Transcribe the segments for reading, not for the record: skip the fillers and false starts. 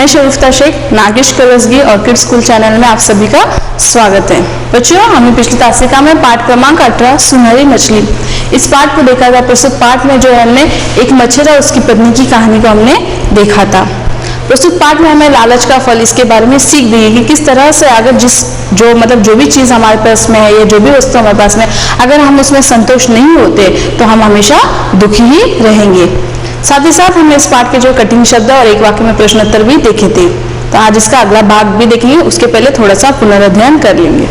मैं Sharifta Shaikh, Nagesh Kalasgi Orchid School channel में आप सभी का स्वागत है। बच्चों, हमने पिछली तासिका में पाठ क्रमांक 18 सुनहरी मछली इस पाठ को देखा था। प्रस्तुत पाठ में जो है हमने एक मच्छर और उसकी पत्नी की कहानी को हमने देखा था। प्रस्तुत पाठ में हमें लालच का फल इसके बारे में सीख दी कि किस तरह से अगर जो भी चीज़ हमारे पास में है या जो भी वस्तु हमारे पास में, अगर हम उसमें संतोष नहीं होते तो हम हमेशा दुखी ही रहेंगे। साथ ही साथ हमने इस पाठ के जो कठिन शब्द और एक वाक्य में प्रश्नोत्तर भी देखे थे। तो आज इसका अगला भाग भी देखेंगे, उसके पहले थोड़ा सा पुनर्अध्ययन कर लेंगे।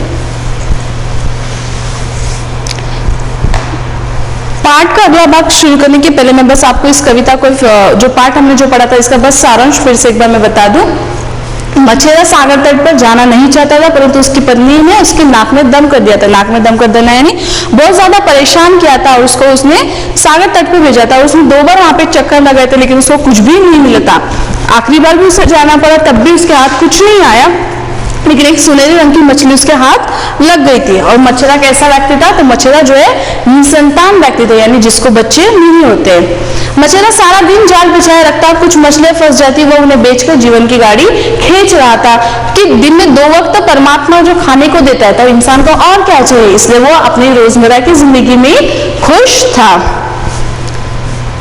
पाठ का अगला भाग शुरू करने के पहले मैं बस आपको इस कविता को, जो पाठ हमने जो पढ़ा था, इसका बस सारांश फिर से एक बार मैं बता दूं। मछेरा सागर तट पर जाना नहीं चाहता था, परंतु उसकी पत्नी ने उसके नाक में दम कर दिया था। नाक में दम कर देना यानी बहुत ज्यादा परेशान किया था और उसको उसने सागर तट पर भेजा था। उसने 2 बार वहां पे चक्कर लगाए थे, लेकिन उसको कुछ भी नहीं मिला था। आखिरी बार भी उसे जाना पड़ा, तब भी उसके हाथ कुछ नहीं आया, लेकिन एक सुनहरी रंग की मछली उसके हाथ लग गई थी। और मच्छरा कैसा व्यक्ति था? तो मच्छरा जो है निसंतान व्यक्ति था, यानी जिसको बच्चे नहीं होते। मच्छरा सारा दिन जाल बिछाए रखता, कुछ मछलियां फंस जाती, वो उन्हें बेचकर जीवन की गाड़ी खींच रहा था। कि दिन में 2 वक्त परमात्मा जो खाने को देता है, तो इंसान को और क्या चाहिए, इसलिए वो अपनी रोजमर्रा की जिंदगी में खुश था।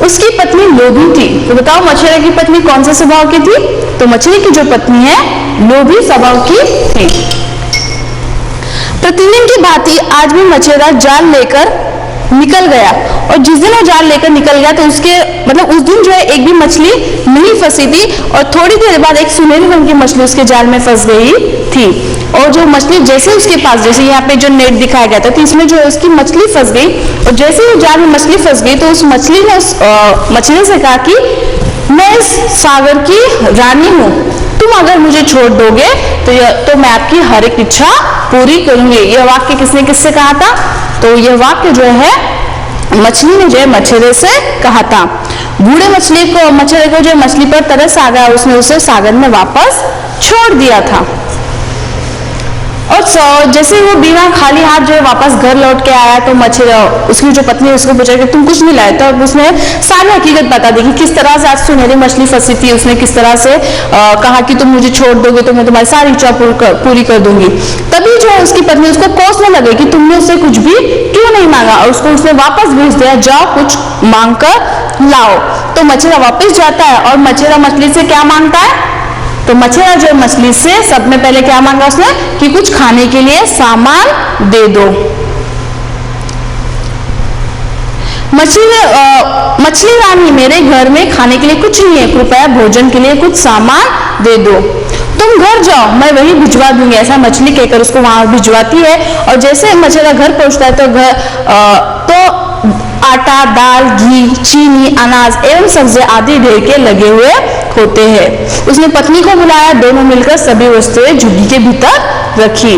उसकी पत्नी लोभी थी। तो बताओ मच्छरे की पत्नी कौन से स्वभाव की थी? तो मछली की जो पत्नी है लोभी स्वभाव की थी। प्रतिदिन की भांति आज भी मच्छरा जाल लेकर निकल गया, और जिस दिन वो जाल लेकर निकल गया तो उसके उस दिन जो है एक भी मछली नहीं फंसी थी, और थोड़ी देर बाद एक सुनहरी रंग की मछली उसके जाल में फंस गई थी। और जो मछली जैसे उसके पास, जैसे यहाँ पे जो नेट दिखाया गया था, तो इसमें जो है उसकी मछली फंस गई, और जैसे ही जाल में मछली फंस गई तो उस मछली ने उस मछली से कहा कि मैं इस सागर की रानी हूँ, तुम अगर मुझे छोड़ दोगे तो मैं आपकी हर एक इच्छा पूरी करूंगी। यह वाक्य किससे कहा था? तो यह वाक्य जो है मछली ने जो है मच्छरे से कहा था। बूढ़े मछरे को जो मछली पर तरस आ गया, उसने उसे सागर में वापस छोड़ दिया था। और जैसे वो बिना खाली हाथ जो है वापस घर लौट के आया, तो मच्छरा उसकी जो पत्नी उसको पूछा कि तुम कुछ नहीं लाए? तो उसने सारी हकीकत बता दी कि किस तरह से आज सुनहरी मछली फंसी थी। उसने किस तरह से कहा कि तुम मुझे छोड़ दोगे तो मैं तुम्हारी सारी इच्छा पूरी कर दूंगी। तभी जो है उसकी पत्नी उसको कोसने लगे कि तुमने उससे कुछ भी क्यों नहीं मांगा, और उसको उसने वापस भेज दिया, जाओ कुछ मांग कर लाओ। तो मच्छरा वापस जाता है, और मच्छरा मछली से क्या मांगता है? तो मच्छरा जो मछली से सबने पहले क्या मांगा उसने? कि कुछ खाने के लिए सामान दे दो। मछली रानी, मेरे घर में खाने के लिए कुछ नहीं है, कृपया भोजन के लिए कुछ सामान दे दो। तुम घर जाओ, मैं वही भिजवा दूंगी, ऐसा मछली कहकर उसको वहां भिजवाती है। और जैसे मच्छरा घर पहुंचता है तो आटा, दाल, घी, चीनी, अनाज एवं सब्जी आदि ढेर के लगे हुए होते हैं। उसने पत्नी को बुलाया, दोनों मिलकर सभी वस्तुएं झुग्गी के भीतर रखी।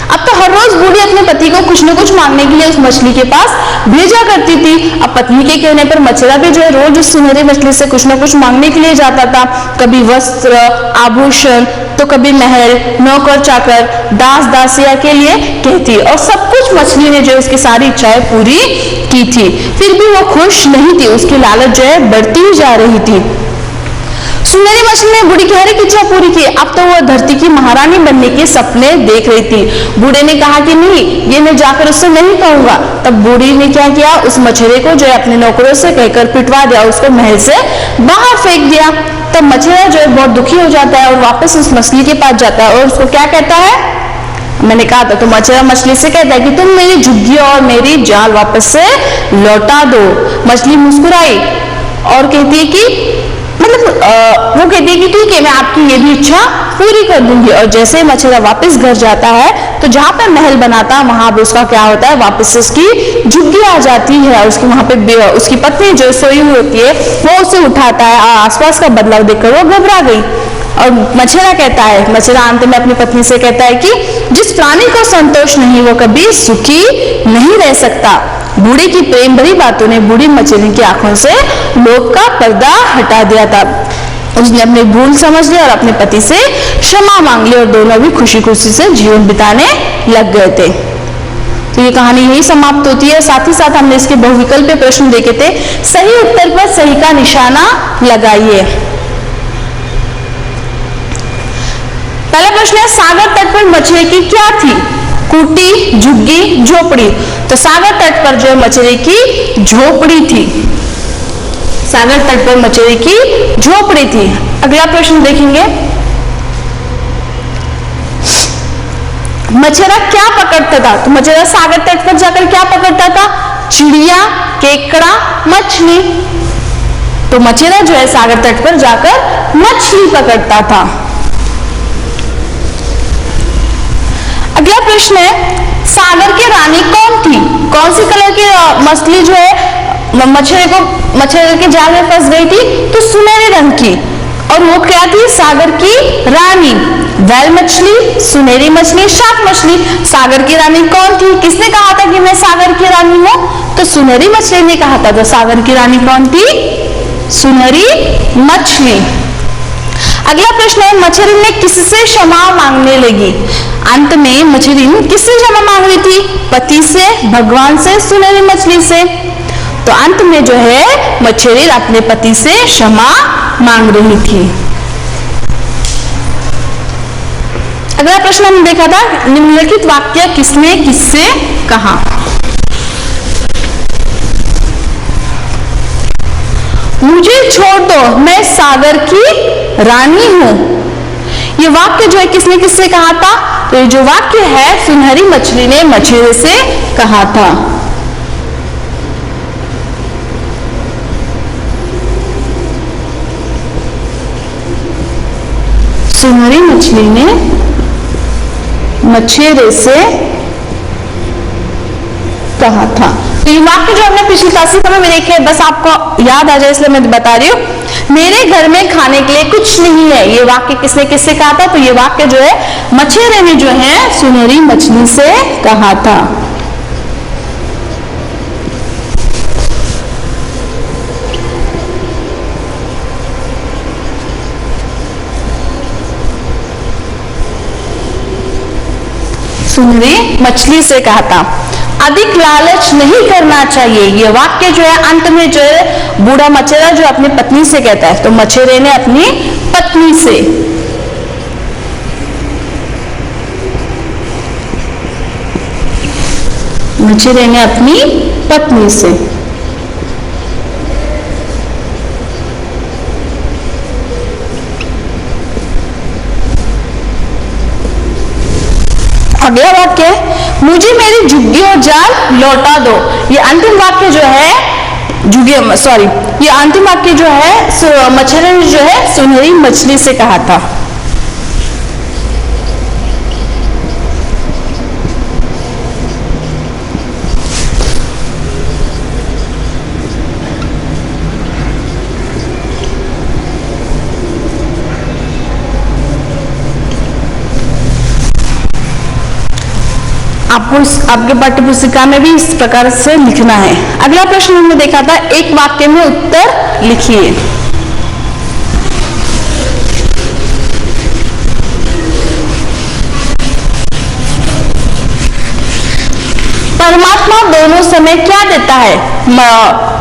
अब तो हर रोज बूढ़ी अपने पति को कुछ न कुछ मांगने के लिए उस मछली के पास भेजा करती थी। अब पत्नी के कहने पर मच्छरा भी जो है रोज उस सुनहरी मछली से कुछ न कुछ मांगने के लिए जाता था। कभी वस्त्र, आभूषण, तो कभी महल, नौकर चाकर, दास दासिया के लिए कहती, और सब कुछ मछली ने जो उसकी सारी इच्छाएं पूरी की थी। फिर भी वो खुश नहीं थी, उसकी लालच जो है बढ़ती ही जा रही थी। सुनहरी मछली ने बूढ़ी की हर एक इच्छा पूरी की। अब तो वह धरती की महारानी बनने के सपने देख रही थी। बूढ़े ने कहा कि नहीं, ये मैं जाकर उससे नहीं कहूंगा। तब बूढ़ी ने क्या किया? उस मछली को जो है अपने नौकरों से कहकर पिटवा दिया, उसको महल से बाहर फेंक दिया। तब मछली जो है बहुत दुखी हो जाता है और वापस उस मछली के पास जाता है और उसको क्या कहता है? मैंने कहा था, तो मच्छरा मछली से कहता है कि तुम मेरी झुग्गी और मेरी जाल वापस से लौटा दो। मछली मुस्कुराई और कहती है कि वो कहती है कि ठीक है, मैं आपकी ये भी इच्छा पूरी कर दूंगी। और जैसे मच्छरा वापस घर जाता है, तो जहां पर महल बनाता है वहां पर उसका क्या होता है? वापस से उसकी झुग्गी आ जाती है, और उसकी वहां पे उसकी पत्नी जो सोई हुई होती है वो उसे उठाता है। आसपास का बदलाव देखकर वो घबरा गई। और मच्छरा अंत में अपनी पत्नी से कहता है कि जिस प्राणी को संतोष नहीं वो कभी सुखी नहीं रह सकता। बूढ़े की प्रेम भरी बातों ने बूढ़ी मछली की आंखों से लोभ का पर्दा हटा दिया था। उसने अपनी भूल समझ ली और अपने पति से क्षमा मांग ली, और दोनों भी खुशी खुशी से जीवन बिताने लग गए थे। तो ये कहानी यही समाप्त होती है। साथ ही साथ हमने इसके बहुविकल्पीय प्रश्न देखे थे। सही उत्तर पर सही का निशाना लगाइए। पहला प्रश्न है, सागर तट पर मछली की क्या थी? कुटी, झुग्गी, झोपड़ी। तो सागर तट पर जो मछली की झोपड़ी थी, सागर तट पर मछली की झोपड़ी थी। अगला प्रश्न देखेंगे, मछेरा क्या पकड़ता था? तो मछेरा सागर तट पर जाकर क्या पकड़ता था? चिड़िया, केकड़ा, मछली। तो मछेरा जो है सागर तट पर जाकर मछली पकड़ता था। अगला प्रश्न है, सागर की रानी कौन थी? कौन सी कलर की मछली जो है मछेरे के जाल में फंस गई थी? तो सुनहरे रंग की। और वो क्या थी? सागर की रानी। वैल मछली, सुनहरी मछली, शार्क मछली। सागर की रानी कौन थी? किसने कहा था कि मैं सागर की रानी हूं? तो सुनहरी मछली ने कहा था। तो सागर की रानी कौन थी? सुनहरी मछली। अगला प्रश्न है, मछली ने किससे क्षमा मांगने लगी? अंत में मछली किससे क्षमा मांग रही थी? पति से, भगवान से, सुनहरी मछली से। तो अंत में जो है मछली अपने पति से क्षमा मांग रही थी। अगला प्रश्न हमने देखा था, निम्नलिखित वाक्य किसने किससे कहा? मुझे छोड़ दो, मैं सागर की रानी हूं। ये वाक्य जो है किसने किससे कहा था? तो ये जो वाक्य है सुनहरी मछली ने मछेरे से कहा था। सुनहरी मछली ने मछेरे से कहा था। तो ये वाक्य जो हमने पिछली क्लास में देखे, बस आपको याद आ जाए इसलिए मैं बता रही हूँ। मेरे घर में खाने के लिए कुछ नहीं है, ये वाक्य किसने किससे कहा था? तो ये वाक्य जो है मछेरे ने जो है सुनहरी मछली से कहा था। सुनहरी मछली से कहा था। अधिक लालच नहीं करना चाहिए, ये वाक्य जो है अंत में जो है बूढ़ा मछेरा जो अपनी पत्नी से कहता है। तो मछेरे ने अपनी पत्नी से, मछेरे ने अपनी पत्नी से। अगला वाक्य है, मुझे मेरी झुग्गी और जाल लौटा दो। ये अंतिम वाक्य जो है ये अंतिम वाक्य जो है मछेरे ने जो है सुनहरी मछली से कहा था। आपको आपके पाठ्य पुस्तिका में भी इस प्रकार से लिखना है। अगला प्रश्न हमने देखा था, एक वाक्य में उत्तर लिखिए। परमात्मा दोनों समय क्या देता है?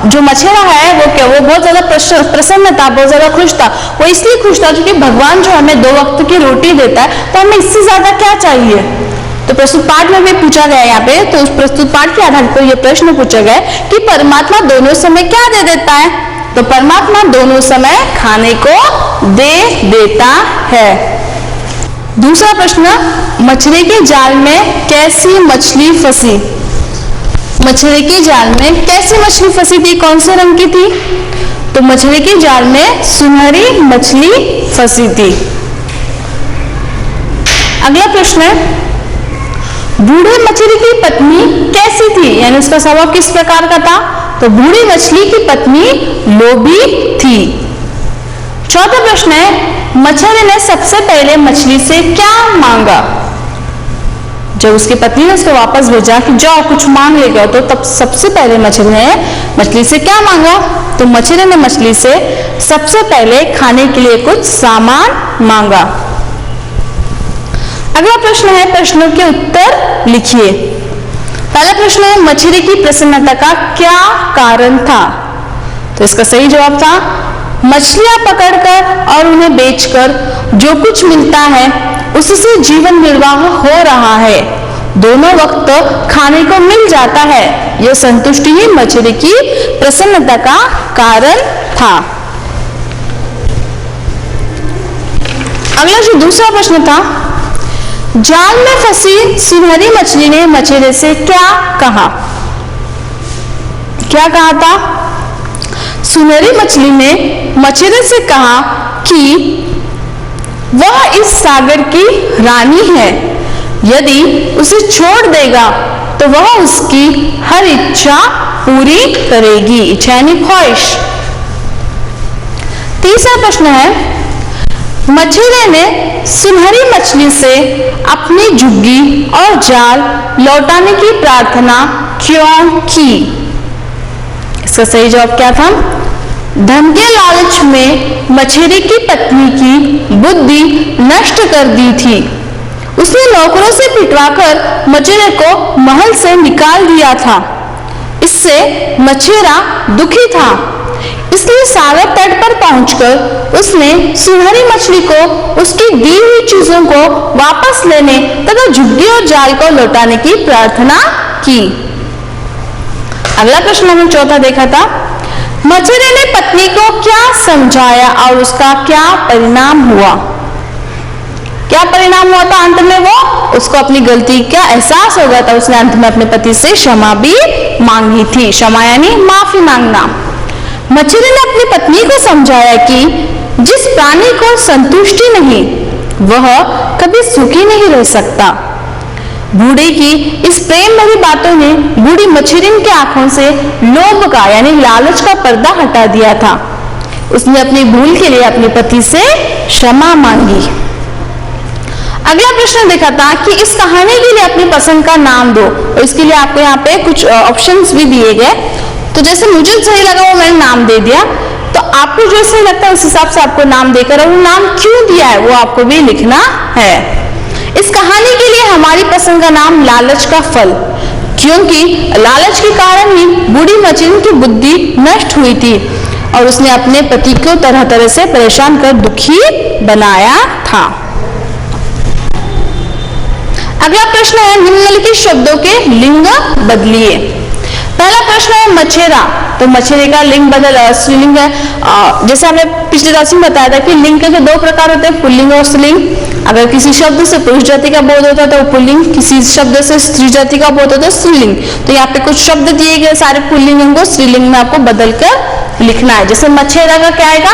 जो मछेरा है वो बहुत ज्यादा प्रसन्न था, बहुत ज्यादा खुश था। वो इसलिए खुश था क्योंकि भगवान जो हमें 2 वक्त की रोटी देता है, तो हमें इससे ज्यादा क्या चाहिए? तो प्रस्तुत पाठ में भी पूछा गया यहाँ पे, तो उस प्रस्तुत पाठ के आधार पर यह प्रश्न पूछा गया कि परमात्मा दोनों समय क्या दे देता है? तो परमात्मा दोनों समय खाने को दे देता है। दूसरा प्रश्न, मछली के जाल में कैसी मछली फंसी? मछली के जाल में कैसी मछली फंसी थी? कौन से रंग की थी? तो मछली के जाल में सुनहरी मछली फंसी थी। अगला प्रश्न है, बूढ़े मछली की पत्नी कैसी थी? यानी उसका स्वभाव किस प्रकार का था? तो बूढ़ी मछली की पत्नी लोभी थी। चौथा प्रश्न है, मछली ने सबसे पहले मछली से क्या मांगा? जब उसकी पत्नी ने उसको वापस भेजा कि जाओ कुछ मांग लेगा, तो तब सबसे पहले मछली ने मछली से क्या मांगा? तो मछली ने मछली से सबसे पहले खाने के लिए कुछ सामान मांगा। अगला प्रश्न है, प्रश्नों के उत्तर लिखिए। पहला प्रश्न है, मछली की प्रसन्नता का क्या कारण था? तो इसका सही जवाब था, मछलियां पकड़कर और उन्हें बेचकर जो कुछ मिलता है उससे जीवन निर्वाह हो रहा है, दोनों वक्त खाने को मिल जाता है। यह संतुष्टि ही मछली की प्रसन्नता का कारण था। अगला जो दूसरा प्रश्न था, जाल में फंसी सुनहरी मछली ने मछेरे से क्या कहा? क्या कहा था? सुनहरी मछली ने मछेरे से कहा कि वह इस सागर की रानी है, यदि उसे छोड़ देगा तो वह उसकी हर इच्छा पूरी करेगी, इच्छा यानी ख्वाहिश। तीसरा प्रश्न है, मछेरे ने सुनहरी मछली से अपनी झुग्गी और जाल लौटाने की प्रार्थना क्यों की? इसका सही जवाब क्या था? धन के लालच में मछेरे की पत्नी की बुद्धि नष्ट कर दी थी। उसने नौकरों से पिटवाकर मछेरे को महल से निकाल दिया था। इससे मछेरा दुखी था, इसलिए सागर तट पर पहुंचकर उसने सुनहरी मछली को उसकी दी हुई चीजों को वापस लेने तथा झुग्गी और जाल को लौटाने की प्रार्थना की। अगला प्रश्न हमने चौथा देखा था, मछेरे ने पत्नी को क्या समझाया और उसका क्या परिणाम हुआ? क्या परिणाम हुआ था? अंत में वो उसको अपनी गलती का एहसास हो गया था। उसने अंत में अपने पति से क्षमा भी मांगी थी। क्षमा यानी माफी मांगना। मछेरे ने अपनी पत्नी को समझाया कि जिस प्राणी को संतुष्टि नहीं वह कभी सुखी नहीं रह सकता। बूढ़े की इस प्रेम भरी बातों ने बूढ़ी मछेरिन की आंखों से लोभ का यानी लालच का पर्दा हटा दिया था। उसने अपनी भूल के लिए अपने पति से क्षमा मांगी। अगला प्रश्न देखा था कि इस कहानी के लिए अपनी पसंद का नाम दो, और इसके लिए आपको यहाँ पे कुछ ऑप्शंस भी दिए गए। तो जैसे मुझे सही लगा वो मैंने नाम दे दिया, तो आपको जो सही लगता है उस हिसाब से आपको नाम देकर, और वो नाम क्यों दिया है वो आपको भी लिखना है। इस कहानी के लिए हमारी पसंद का नाम लालच का फल, क्योंकि लालच के कारण ही बूढ़ी मछली की बुद्धि नष्ट हुई थी और उसने अपने पति को तरह तरह से परेशान कर दुखी बनाया था। अगला प्रश्न है, निम्नलिखित शब्दों के लिंग बदलिए। पहला प्रश्न है मछेरा, तो मछेरे का लिंग बदल स्त्रीलिंग है। जैसे हमने पिछले राशि में बताया था कि लिंग के दो प्रकार होते हैं, पुल्लिंग और स्त्रीलिंग। अगर किसी शब्द से पुरुष जाति का बोध होता है तो पुल्लिंग, किसी शब्द से स्त्री जाति का बोध होता है स्त्रीलिंग। तो यहाँ पे कुछ शब्द दिए गए, सारे पुल्लिंग को स्त्रीलिंग में आपको बदल कर लिखना है। जैसे मछेरा का क्या आएगा?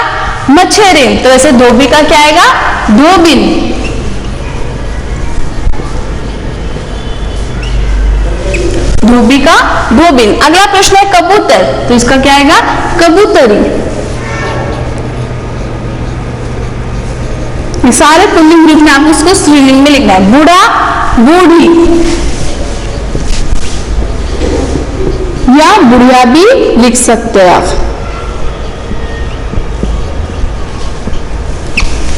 मछेरिन। तो वैसे धोबी का क्या आएगा? धोबिन। धोबी का धोबिन। अगला प्रश्न है कबूतर, तो इसका क्या आएगा? कबूतरी। सारे पुल्लिंग लिखना, आपको उसको स्त्रीलिंग में लिखना है। बूढ़ा, बूढ़ी या बुढ़िया भी लिख सकते हो आप।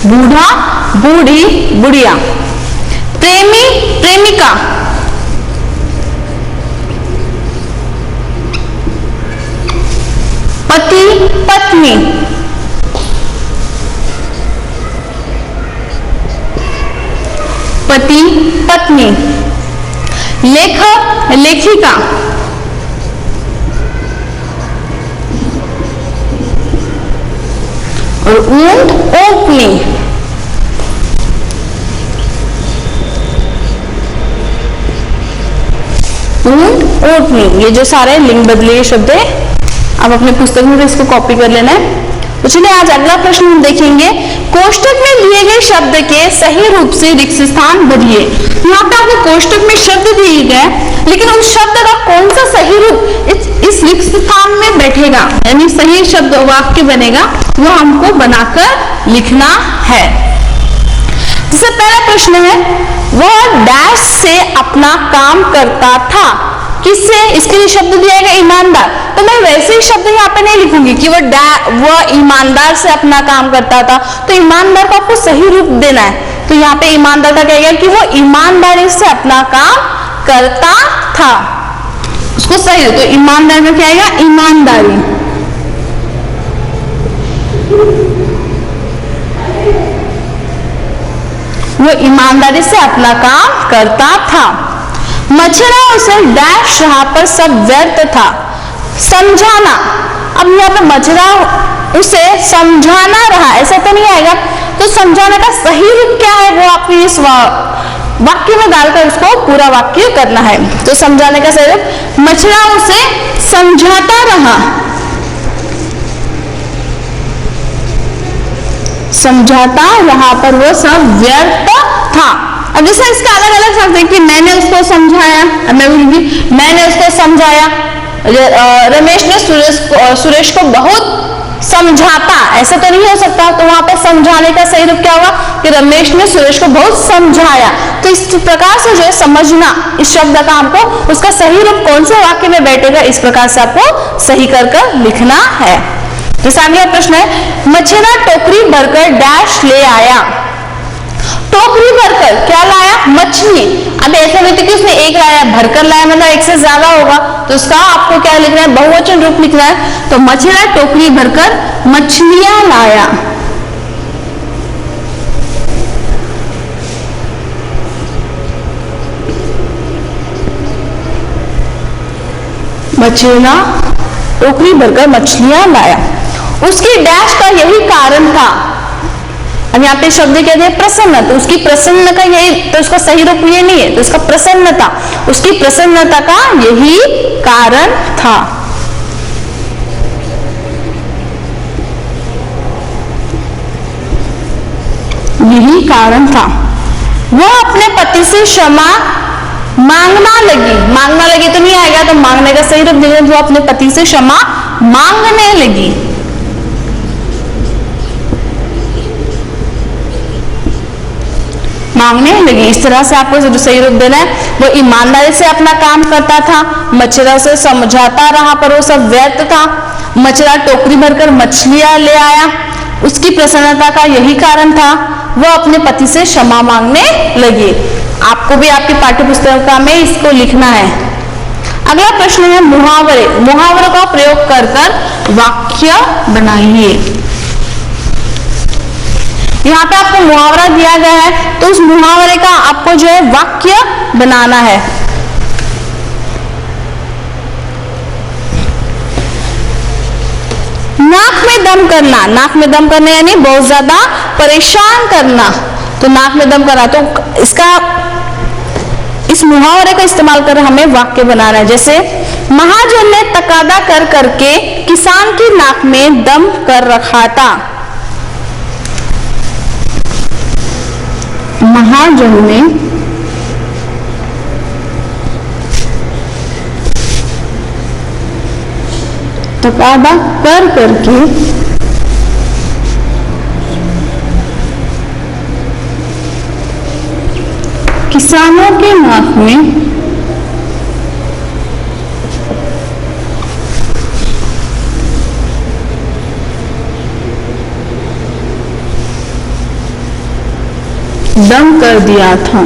बूढ़ा, बूढ़ी, बुढ़िया। प्रेमी, प्रेमिका। पति, पत्नी। पति, पत्नी। लेखक, लेखिका। और ऊंट, ऊंटनी। ऊंट, ऊंटनी। ये जो सारे लिंग बदले शब्द है, आप अपने पुस्तक में इसको कॉपी कर लेना है। तो चलिए आज अगला प्रश्न हम देखेंगे, कोष्टक में दिए गए शब्द के सही रूप से रिक्त स्थान बदलिए। यहाँ पे आपको कोष्टक में शब्द दिए गए, लेकिन उस शब्द का कौन सा सही रूप इस रिक्त स्थान में बैठेगा, यानी सही शब्द वाक्य बनेगा, वो हमको बनाकर लिखना है। जैसे पहला प्रश्न है, वह डैश से अपना काम करता था। किससे? इसके लिए शब्द दिया गया ईमानदार। तो मैं वैसे ही शब्द यहाँ पे नहीं लिखूंगी कि वह ईमानदार से अपना काम करता था। तो ईमानदार को आपको सही रूप देना है। तो यहाँ पे ईमानदार का कहेगा कि वो ईमानदारी से अपना काम करता था, उसको सही है। तो ईमानदार में क्या आएगा? ईमानदारी। वो ईमानदारी से अपना काम करता था। मछरा उसे डैश रहा पर सब व्यर्थ था। समझाना, अब यहाँ पे मछरा उसे समझाना रहा, ऐसा तो नहीं आएगा, तो समझाने का सही रूप क्या है वो आपको इस वाक्य में डालकर उसको पूरा वाक्य करना है। तो समझाने का सही रूप, मछरा उसे समझाता रहा, समझाता रहा पर वो सब व्यर्थ था। अब जैसे इसका अलग अलग शब्द है कि मैंने उसको समझाया, मैं बोलूंगी मैंने उसको समझाया, रमेश ने सुरेश को बहुत समझाता, ऐसा तो नहीं हो सकता। तो वहां पे समझाने का सही रूप क्या होगा कि रमेश ने सुरेश को बहुत समझाया। तो इस प्रकार से जो है समझना इस शब्द का हमको उसका सही रूप कौन से वाक्य में बैठेगा, इस प्रकार से आपको सही कर लिखना है। जैसे अगला प्रश्न है, मछेरा टोकरी भरकर डैश ले आया। टोकरी भरकर क्या लाया? मछली। अब ऐसा नहीं कि उसने एक लाया, भरकर लाया मतलब एक से ज्यादा होगा, तो उसका आपको क्या लिखना है? बहुवचन रूप लिखना है। तो मछेरा टोकरी भरकर मछलियां लाया। मछेरा टोकरी भरकर मछलियां लाया। उसकी डैश का यही कारण था। अब यहाँ पे शब्द कहते हैं प्रसन्न, तो उसकी प्रसन्न का यही, तो उसका सही रूप ये नहीं है, तो उसका प्रसन्नता, उसकी प्रसन्नता का यही कारण था। यही कारण था। वह अपने पति से क्षमा मांगना लगी। मांगना लगी तो नहीं आएगा, तो मांगने का सही रूप देंगे, वो अपने पति से क्षमा मांगने लगी। मांगने लगी, इस तरह से आपको जो सही रूप देना है, वो ईमानदारी से अपना काम करता था। मछेरा से समझाता रहा पर वो सब व्यर्थ था। मछेरा टोकरी भरकर मछलियां ले आया, उसकी प्रसन्नता का यही कारण था। वह अपने पति से क्षमा मांगने लगी। आपको भी आपकी पाठ्य पुस्तक में इसको लिखना है। अगला प्रश्न है मुहावरे। मुहावरों का प्रयोग कर वाक्य बनाइए। यहाँ पे आपको मुहावरा दिया गया है, तो उस मुहावरे का आपको जो है वाक्य बनाना है। नाक में दम करना। नाक में दम करना यानी बहुत ज्यादा परेशान करना, तो नाक में दम करना। तो इस मुहावरे का इस्तेमाल कर हमें वाक्य बनाना है। जैसे महाजन ने तकादा कर करके किसान की नाक में दम कर रखा था। महाजन ने तकादा कर करके किसानों के नाक में दम कर दिया था।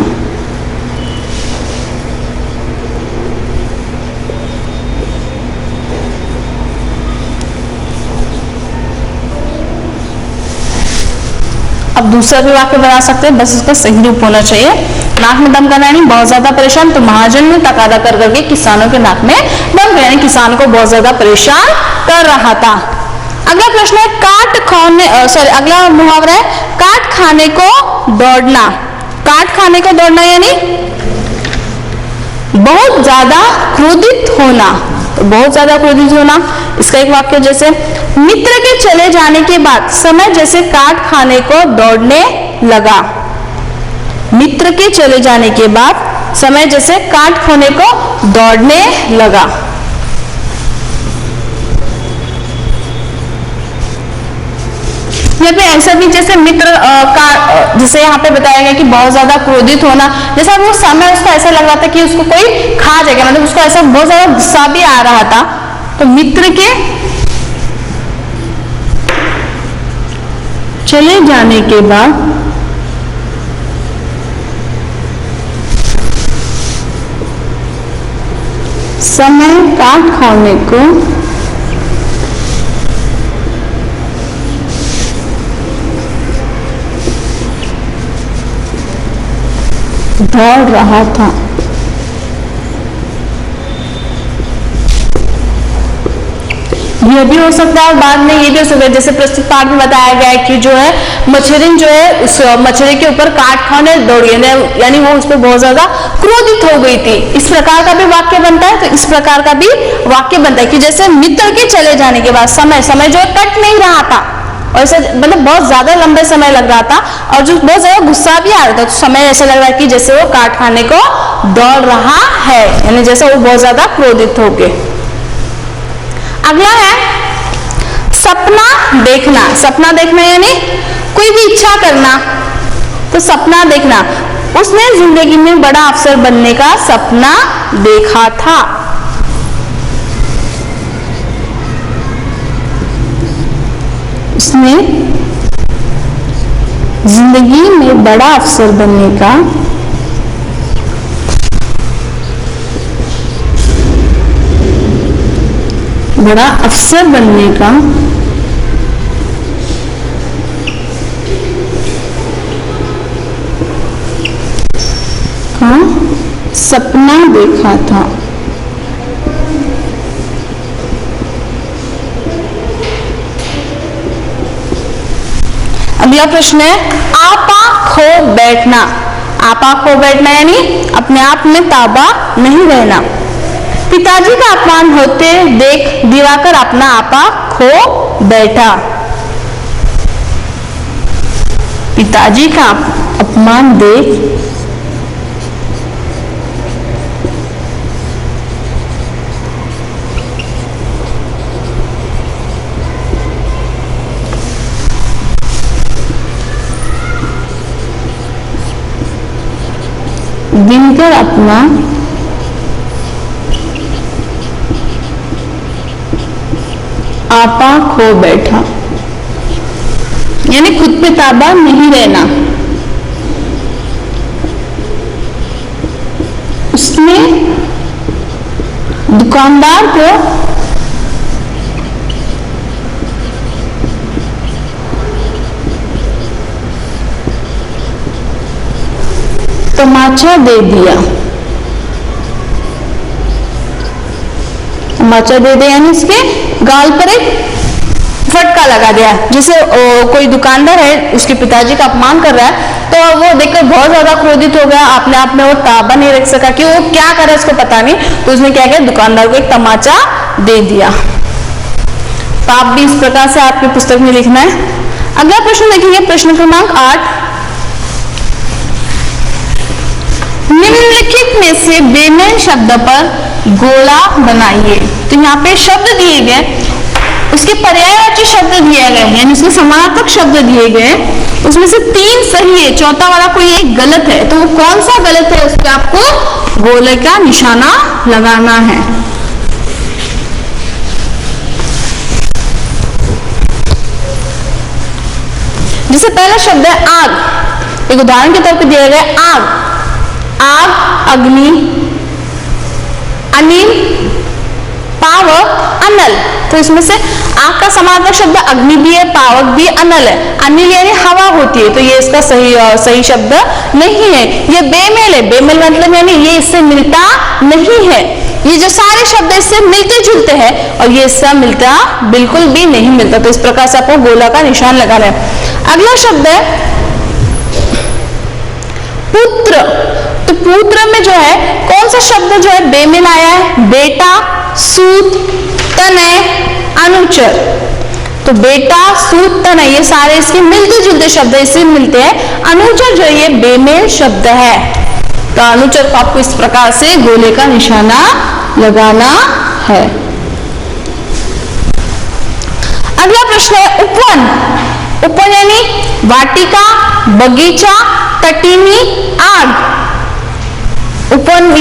अब दूसरा भी वाक्य बना सकते हैं, बस इसका सही रूप होना चाहिए। नाक में दम करना यानी बहुत ज्यादा परेशान, तो महाजन ने तकादा कर करके किसानों के नाक में दम कर, यानी किसानों को बहुत ज्यादा परेशान कर रहा था। अगला प्रश्न है काट खाने, अगला मुहावरा है काट खाने को दौड़ना। काट खाने को दौड़ना यानी बहुत ज्यादा क्रोधित होना। तो बहुत ज्यादा क्रोधित होना, इसका एक वाक्य जैसे मित्र के चले जाने के बाद समय जैसे काट खाने को दौड़ने लगा। मित्र के चले जाने के बाद समय जैसे काट खाने को दौड़ने लगा। यहाँ पे ऐसा भी जैसे मित्र का जैसे यहाँ पे बताया गया कि बहुत ज्यादा क्रोधित होना, जैसा वो समय उसको ऐसा लग रहा था कि उसको कोई खा जाएगा, मतलब उसको ऐसा बहुत ज्यादा गुस्सा भी आ रहा था। तो मित्र के चले जाने के बाद समय काट खाने को दौड़ रहा था। यह भी हो सकता है और बाद में ये भी हो सकता है, जैसे प्रस्तुत पाठ में बताया गया है कि जो है मछली जो है उस मछली के ऊपर काट खाने दौड़ी, यानी वो उस पर बहुत ज्यादा क्रोधित हो गई थी। इस प्रकार का भी वाक्य बनता है। तो इस प्रकार का भी वाक्य बनता है कि जैसे मित्र के चले जाने के बाद समय जो है कट नहीं रहा था, और ऐसा मतलब बहुत ज्यादा लंबे समय लग रहा था, और जो बहुत ज्यादा गुस्सा भी आ रहा था, तो समय ऐसा लग रहा है कि जैसे वो काट खाने को दौड़ रहा है, यानी जैसे वो बहुत ज्यादा क्रोधित हो गए। अगला है सपना देखना। सपना देखना यानी कोई भी इच्छा करना, तो सपना देखना। उसने जिंदगी में बड़ा अफसर बनने का सपना देखा था। उसने जिंदगी में बड़ा अफसर बनने का सपना देखा था। अगला प्रश्न है आपा खो बैठना। आपा खो बैठना यानी अपने आप में ताबा नहीं रहना। पिताजी का अपमान होते देख दिवाकर अपना आपा खो बैठा। पिताजी का अपमान देख दिनकर अपना आपा खो बैठा, यानी खुद पे ताबा नहीं रहना। उसने दुकानदार को तमाचा दे दिया। तमाचा दे दिया यानी इसके गाल पर एक फटका लगा दिया। जैसे कोई दुकानदार है, उसके पिताजी का अपमान कर रहा है, तो वो देखकर बहुत ज्यादा क्रोधित हो गया, अपने आप में वो ताबा नहीं रख सका कि वो क्या करे उसको पता नहीं, तो उसने क्या किया, दुकानदार को एक तमाचा दे दिया। तो आप भी इस प्रकार से आपकी पुस्तक में लिखना है। अगला प्रश्न देखेंगे, प्रश्न क्रमांक 8। निम्नलिखित में से बेमेल शब्द पर गोला बनाइए। तो यहाँ पे शब्द दिए गए, उसके पर्यायवाची शब्द दिए गए, यानी उसके समानार्थक शब्द दिए गए, उसमें से 3 सही है, चौथा वाला कोई एक गलत है। तो वो कौन सा गलत है, उस पर आपको गोले का निशाना लगाना है। जैसे पहला शब्द है आग, एक उदाहरण के तौर पे दिया गया आग, आग, अग्नि, अनिल, पावक, अनल। तो इसमें से आग का समानार्थक शब्द अग्नि भी है, पावक भी, अनल है। अनिल यानी हवा होती है, तो ये इसका सही शब्द नहीं है, ये बेमेल है। बेमेल मतलब यानी ये इससे मिलता नहीं है। ये जो सारे शब्द इससे मिलते जुलते हैं, और ये इससे मिलता बिल्कुल भी नहीं मिलता। तो इस प्रकार से आपको गोला का निशान लगाना है। अगला शब्द है पुत्र। तो पुत्र में जो है कौन सा शब्द जो है बेमेल आया है, बेटा, सूत, तनय, अनुचर। तो बेटा, सूत, तनय ये सारे इसके मिलते जुलते शब्द इससे मिलते हैं। अनुचर जो ये बेमेल शब्द है। तो अनुचर को आपको इस प्रकार से गोले का निशाना लगाना है। अगला प्रश्न है उपवन। उपवन यानी वाटिका, बगीचा, तटीनी, आग। उपवन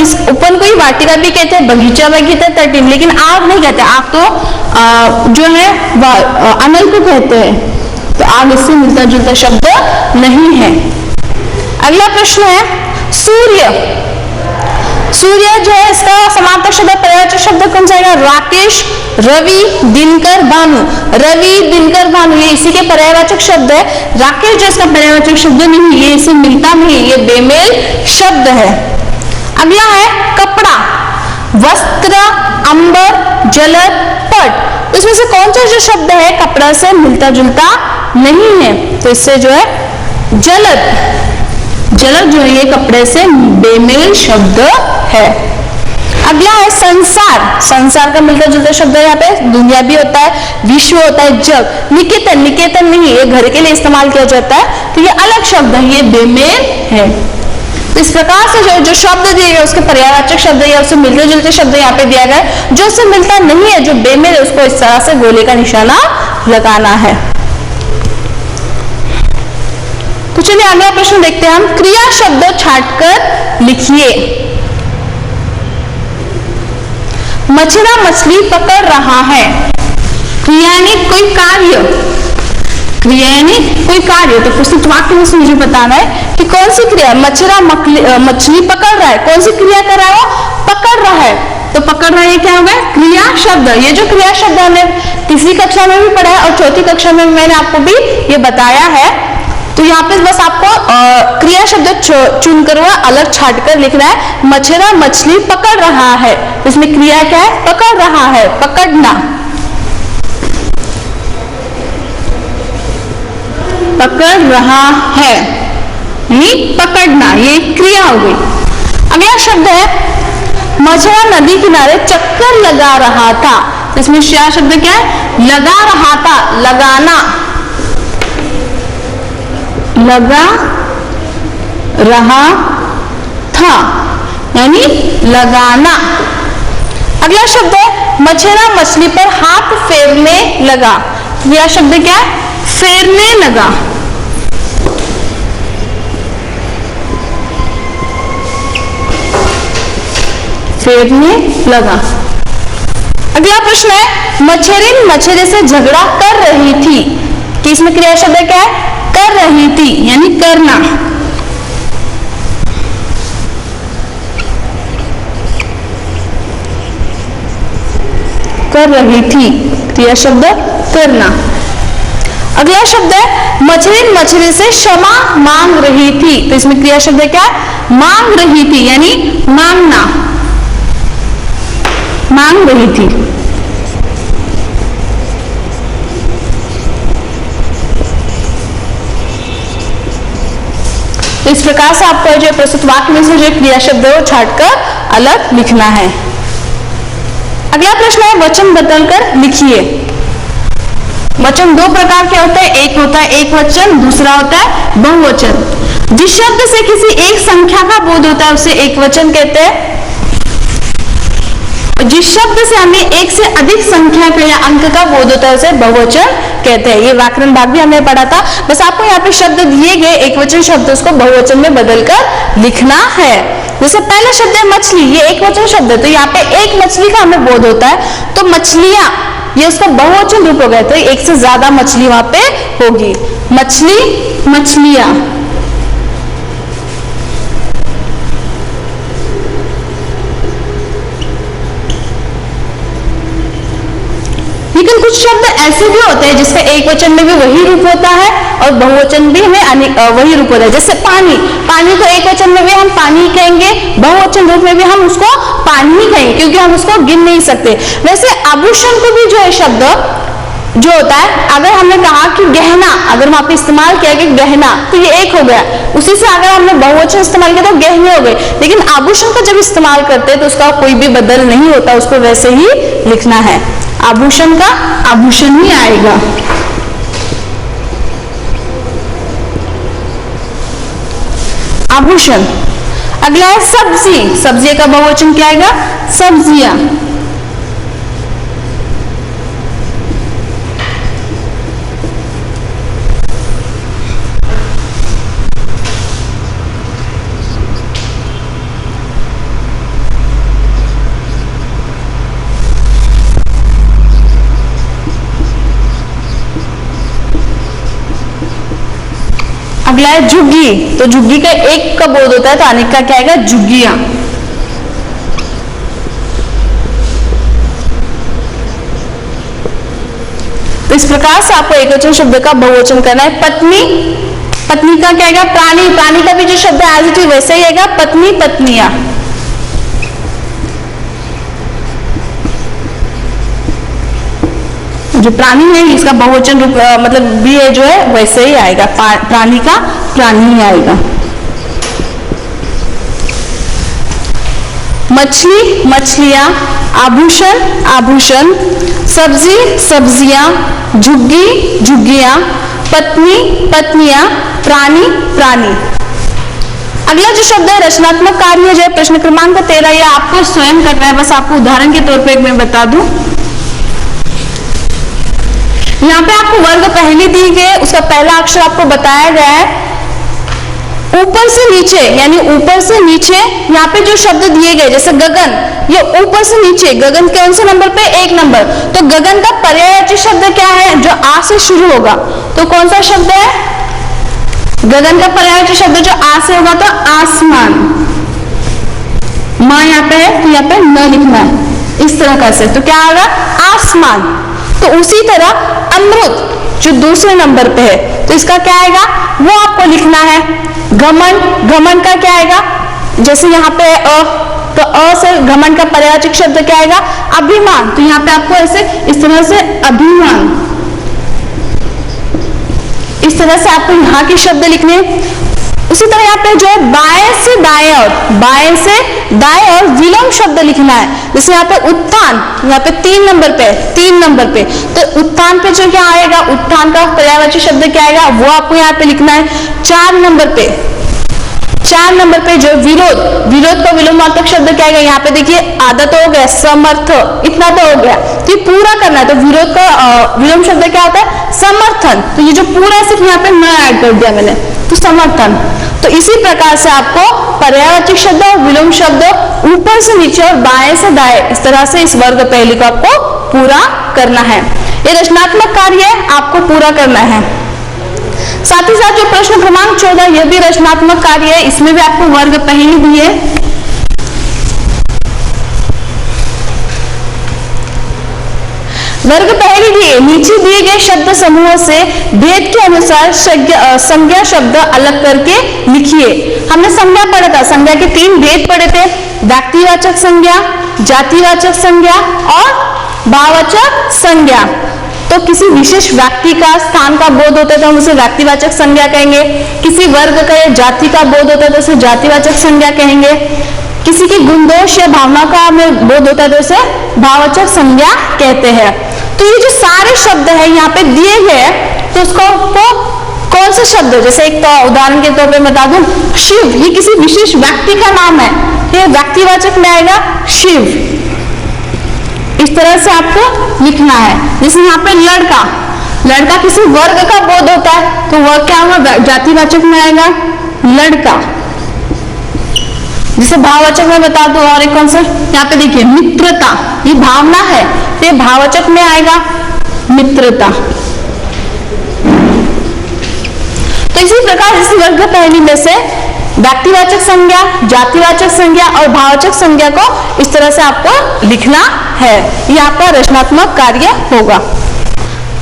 को ही वाटिका भी कहते हैं, बगीचा भी कहते हैं, तटीन, लेकिन आग नहीं कहते। आग तो जो है अनल को कहते हैं। तो आग इससे मिलता जुलता शब्द नहीं है। अगला प्रश्न है सूर्य। सूर्य जो है इसका समानार्थक शब्द पर्यायवाचक शब्द कौन जाएगा? राकेश, रवि, दिनकर, भानु। रवि, दिनकर, भानु ये इसी के पर्यायवाचक शब्द है। राकेश जो इसका पर्यायवाचक शब्द नहीं, ये इसे मिलता नहीं, ये बेमेल शब्द है। अगला है कपड़ा, वस्त्र, अंबर, जलद, पट। इसमें से कौन सा जो शब्द है कपड़ा से मिलता जुलता नहीं है? तो इससे जो है जलद, जलद जो है ये कपड़े से बेमेल शब्द है। अगला है संसार, संसार का मिलता जुलता शब्द है यहाँ पे दुनिया भी होता है, विश्व होता है, जग। निकेतन, निकेतन नहीं, ये घर के लिए इस्तेमाल किया जाता है, तो ये अलग शब्द है, ये बेमेल है। इस प्रकार से जो शब्द दिए गए उसके पर्यायवाचक शब्द या उससे मिलते जुलते शब्द यहाँ पे दिया गया, जो उससे मिलता नहीं है, जो बेमेल है, उसको इस तरह से गोले का निशाना लगाना है। तो चलिए अगला प्रश्न देखते हैं हम। क्रिया शब्द छांटकर लिखिए। मछला मछली पकड़ रहा है। क्रिया यानी कोई कार्य, क्रिया यानी कोई कार्य, तो प्रस्तुत वाक्य में मुझे बताना है कि कौन सी क्रिया। मछला मछली पकड़ रहा है, कौन सी क्रिया कर रहा है? पकड़ रहा है। तो पकड़ रहा है क्या होगा? क्रिया शब्द। ये जो क्रिया शब्द हमने तीसरी कक्षा में भी पढ़ा है और चौथी कक्षा में मैंने आपको भी ये बताया है। तो यहाँ पे बस आपको क्रिया शब्द चुनकर हुआ अलग छाट कर लिखना है। मछला मछली पकड़ रहा है, इसमें क्रिया क्या है? पकड़ रहा है, पकड़ना। पकड़ रहा है ये पकड़ना, ये क्रिया हो गई। अगला शब्द है मछला नदी किनारे चक्कर लगा रहा था। इसमें क्रिया शब्द क्या है? लगा रहा था, लगाना, लगा रहा था यानी लगाना। अगला शब्द है मछला मछली पर हाथ फेरने लगा। यह शब्द क्या है? फेरने लगा। फेरने लगा। अगला प्रश्न है मछली मछली से झगड़ा कर रही थी। कि इसमें क्रिया शब्द क्या है? कर रही थी यानी करना। कर रही थी, क्रिया शब्द करना। अगला शब्द है मछली मछली से क्षमा मांग रही थी। तो इसमें क्रिया शब्द क्या है? मांग रही थी यानी मांगना, मांग रही थी। इस प्रकार से आपको जो प्रस्तुत वाक्य में से जो क्रिया शब्द है वो छांटकर अलग लिखना है। अगला प्रश्न है वचन बदलकर लिखिए। वचन दो प्रकार के होते हैं, एक होता है एक वचन, दूसरा होता है बहुवचन। जिस शब्द से किसी एक संख्या का बोध होता है उसे एक वचन कहते हैं। जिस शब्द से हमें एक से अधिक संख्या का या अंक का बोध होता है उसे बहुवचन कहते हैं। ये व्याकरण भाग भी हमने पढ़ा था। बस आपको यहाँ पे शब्द दिए गए एक वचन शब्द उसको बहुवचन में बदलकर लिखना है। जैसे पहला शब्द है मछली, ये एक वचन शब्द है, तो यहाँ पे एक मछली का हमें बोध होता है, तो मछलियां ये उसका बहुवचन रूप हो गया, तो एक से ज्यादा मछली वहां पे होगी। मछली मछलियां। लेकिन कुछ शब्द ऐसे भी होते हैं जिसका एक वचन में भी वही रूप होता है और बहुवचन भी हमें वही रूप होता है। जैसे पानी, पानी को एक वचन में भी हम पानी कहेंगे, बहुवचन रूप में भी हम उसको पानी ही कहेंगे क्योंकि हम उसको गिन नहीं सकते। वैसे आभूषण को भी जो है शब्द जो होता है, अगर हमने कहा कि गहना, अगर वहां पे इस्तेमाल किया कि गहना, तो ये एक हो गया। उसी से अगर हमने बहुवचन इस्तेमाल किया तो गहने हो गए। लेकिन आभूषण का जब इस्तेमाल करते हैं तो उसका कोई भी बदल नहीं होता, उसको वैसे ही लिखना है। आभूषण का आभूषण ही आएगा। आभूषण। अगला है सब्जी। सब्जी का बहुवचन क्या आएगा? सब्जियां। अगला है झुग्गी। तो झुग्गी का एक का बोध होता है तो अनेक का क्या आएगा? झुग्गियां। तो इस प्रकार से आपको एकवचन शब्द का बहुवचन करना है। पत्नी, पत्नी का क्या आएगा? प्राणी, प्राणी का भी जो शब्द है एज इट इज वैसे ही आएगा, पत्नी पत्नियां। जो प्राणी है इसका बहुवचन रूप मतलब भी है जो है वैसे ही आएगा, प्राणी का प्राणी ही आएगा। मछली मछलियां, आभूषण आभूषण, सब्जी सब्जियां, झुग्गी झुग्गियां, पत्नी पत्नियां, प्राणी प्राणी। अगला जो शब्द है रचनात्मक कार्य जो है प्रश्न क्रमांक 13, यह आपको स्वयं करना है। बस आपको उदाहरण के तौर पे एक मैं बता दूं, यहाँ पे आपको वर्ग पहली दी गई, उसका पहला अक्षर आपको बताया गया है। ऊपर से नीचे यानी ऊपर से नीचे यहाँ पे जो शब्द दिए गए जैसे गगन, ये ऊपर से नीचे गगन कौन से नंबर पे? 1 नंबर। तो गगन का पर्यायवाची शब्द क्या है? जो आ से शुरू होगा, तो कौन सा शब्द है? गगन का पर्यायवाची शब्द जो आ से होगा तो आसमान। माँ यहाँ पे है तो यहाँ पे न लिखना है इस तरह का से, तो क्या आएगा? आसमान। तो उसी तरह अमृत जो दूसरे नंबर पे है तो इसका क्या आएगा? वो आपको लिखना है। घमंड, घमंड का क्या आएगा? जैसे यहाँ पे अ, तो अ से घमंड का पर्यायवाची शब्द क्या आएगा? अभिमान। तो यहाँ पे आपको ऐसे इस तरह से अभिमान, इस तरह से आपको यहाँ के शब्द लिखने। उसी तरह यहाँ पे जो है बाएं से दाएं और बाएं से दाएं और विलोम शब्द लिखना है। जैसे यहाँ पे उत्थान, यहाँ पे 3 नंबर पे, 3 नंबर पे, तो उत्थान पे जो क्या आएगा? उत्थान का पर्यायवाची शब्द क्या आएगा? वो आपको यहाँ पे लिखना है। 4 नंबर पे, 4 नंबर पे जो विरोध, विरोध का विलोमात्मक शब्द क्या आएगा? यहाँ पे देखिए आधा तो हो गया, समर्थ, इतना तो हो गया, तो ये पूरा करना है। तो विरोध का विलोम शब्द क्या होता है? समर्थन। तो ये जो पूरा सिर्फ यहाँ पे न ऐड कर दिया मैंने, तो समर्थन। तो इसी प्रकार से आपको पर्यायवाची शब्द और विलोम शब्द ऊपर से नीचे और बाएं से दाएं इस तरह से इस वर्ग पहली को आपको पूरा करना है। ये रचनात्मक कार्य आपको पूरा करना है। साथ ही साथ जो प्रश्न क्रमांक 14 यह भी रचनात्मक कार्य है, इसमें भी आपको वर्ग पहली दी है। वर्ग पहली दिए, नीचे दिए गए शब्द समूह से भेद के अनुसार संज्ञा शब्द अलग करके लिखिए। हमने संज्ञा पढ़ा था, संज्ञा के 3 भेद पढ़े थे, व्यक्तिवाचक संज्ञा, जातिवाचक संज्ञा और भाववाचक संज्ञा। तो किसी विशेष व्यक्ति का स्थान का बोध होता है तो हम उसे व्यक्तिवाचक संज्ञा कहेंगे, किसी वर्ग का या जाति का बोध होता है तो उसे जातिवाचक संज्ञा कहेंगे, किसी की गुण दोष या भावना का हमें बोध होता है तो उसे भाववाचक संज्ञा कहते हैं। तो ये जो सारे शब्द है यहाँ पे दिए गए हैं, तो उसको कौन से शब्द, जैसे एक तो उदाहरण के तौर पे बता दूं, शिव, ये किसी विशेष व्यक्ति का नाम है, ये व्यक्तिवाचक में आएगा शिव। इस तरह से आपको लिखना है। जैसे यहाँ पे लड़का, लड़का किसी वर्ग का बोध होता है तो वह क्या होगा? जातिवाचक में आएगा लड़का। जिसे भाववाचक में बता दो, और एक कौन सा, यहाँ पे देखिए मित्रता, ये भावना है तो ये भाववाचक में आएगा मित्रता। तो इसी प्रकार इस वर्ग पहली में से व्यक्तिवाचक संज्ञा, जातिवाचक संज्ञा और भाववाचक संज्ञा को इस तरह से आपको लिखना है। ये आपका रचनात्मक कार्य होगा।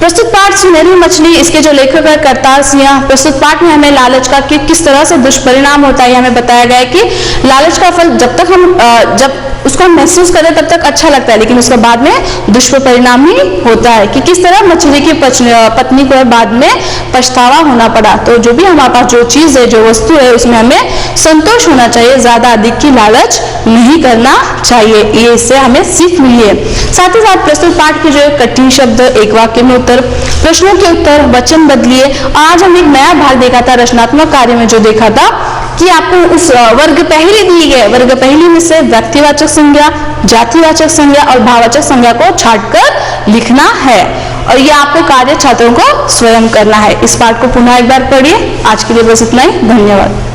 प्रस्तुत पाठ सुनहरी मछली, इसके जो लेखक है करतार सिंह। प्रस्तुत पाठ में हमें लालच का किस तरह से दुष्परिणाम होता है हमें बताया गया है कि लालच का फल जब तक हम जब उसको हम महसूस करें तब तक अच्छा लगता है, लेकिन उसके बाद में दुष्परिणाम ही होता है कि किस तरह मछली की पत्नी को बाद में पछतावा होना पड़ा। तो जो भी हमारे पास जो चीज है, जो वस्तु है, उसमें हमें संतोष होना चाहिए, ज्यादा अधिक की लालच नहीं करना चाहिए। ये इससे हमें सीख मिली है। साथ ही साथ प्रस्तुत पाठ के जो कठिन शब्द, एक वाक्य में उत्तर, प्रश्नों के उत्तर, वचन बदलिए। आज हम एक नया भाग देखा था रचनात्मक कार्य में, जो देखा था कि आपको उस वर्ग पहली दी गए, वर्ग पहली में से व्यक्तिवाचक संज्ञा, जातिवाचक संज्ञा और भाववाचक संज्ञा को छांटकर लिखना है, और ये आपको कार्य छात्रों को स्वयं करना है। इस पाठ को पुनः एक बार पढ़िए। आज के लिए बस इतना ही, धन्यवाद।